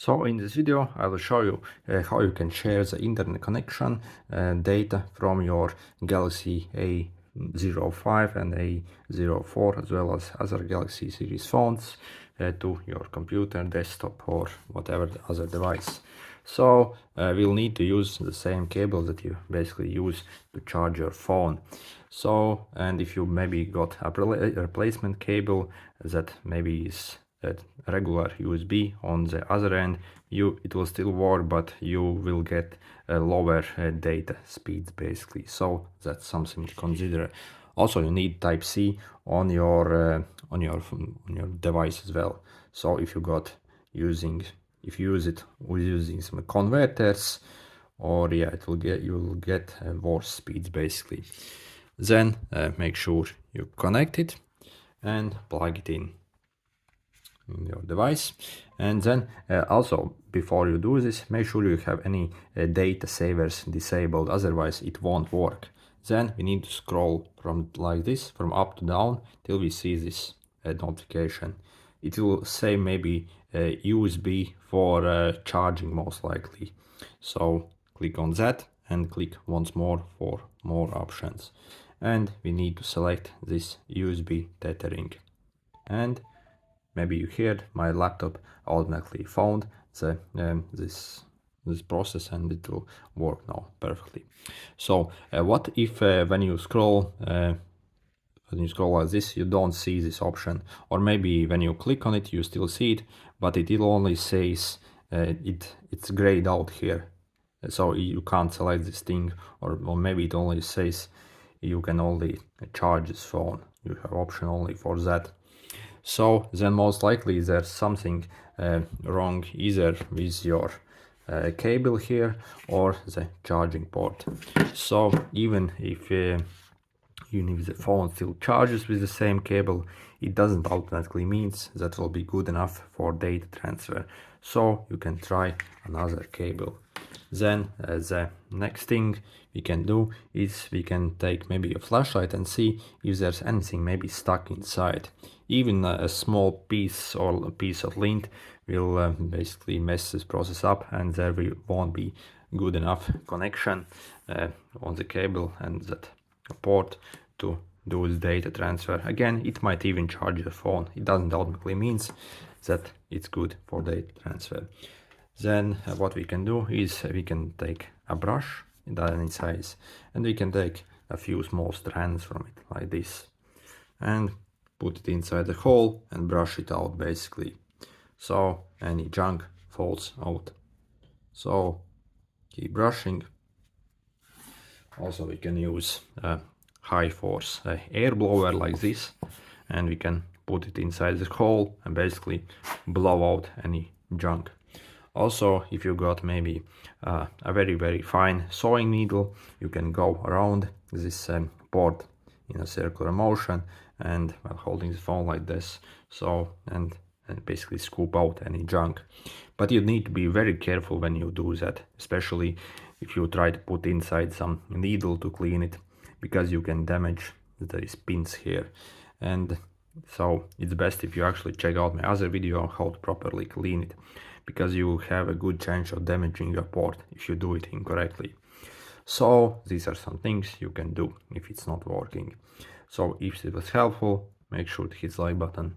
So in this video I will show you how you can share the internet connection data from your Galaxy A05 and A04 as well as other Galaxy series phones to your computer, desktop or whatever the other device. So we'll need to use the same cable that you basically use to charge your phone. So, and if you maybe got a replacement cable that maybe is at regular USB on the other end, it will still work, but you will get lower data speeds basically. So that's something to consider. Also, you need Type C on your device as well. So if you use it with using some converters, or yeah, you will get worse speeds basically. Then make sure you connect it and plug it in your device. And then also before you do this, make sure you have any data savers disabled, otherwise it won't work. Then we need to scroll from like this, from up to down, till we see this notification. It will say maybe USB for charging most likely. So click on that and click once more for more options. And we need to select this USB tethering. And maybe you heard my laptop automatically found this process and it will work now perfectly. So what if when you scroll like this, you don't see this option, or maybe when you click on it you still see it, but it only says it's grayed out here, so you can't select this thing, or maybe it only says you can only charge this phone. You have option only for that. So then most likely there's something wrong either with your cable here or the charging port. So even if the phone still charges with the same cable, it doesn't automatically means that will be good enough for data transfer. So you can try another cable. Then the next thing we can do is we can take maybe a flashlight and see if there's anything maybe stuck inside. Even a small piece or a piece of lint will basically mess this process up, and there won't be good enough connection on the cable and that port to do this data transfer. Again, it might even charge your phone. It doesn't automatically means that it's good for data transfer. Then what we can do is we can take a brush in any size, and we can take a few small strands from it like this and put it inside the hole and brush it out basically, so any junk falls out. So keep brushing. Also we can use a high force air blower like this, and we can put it inside the hole and basically blow out any junk. Also, if you got maybe a very fine sewing needle, you can go around this port in a circular motion and while holding the phone like this, so and basically scoop out any junk. But you need to be very careful when you do that, especially if you try to put inside some needle to clean it, because you can damage these pins here. And so it's best if you actually check out my other video on how to properly clean it, because you have a good chance of damaging your port if you do it incorrectly. So these are some things you can do if it's not working. So if it was helpful, make sure to hit the like button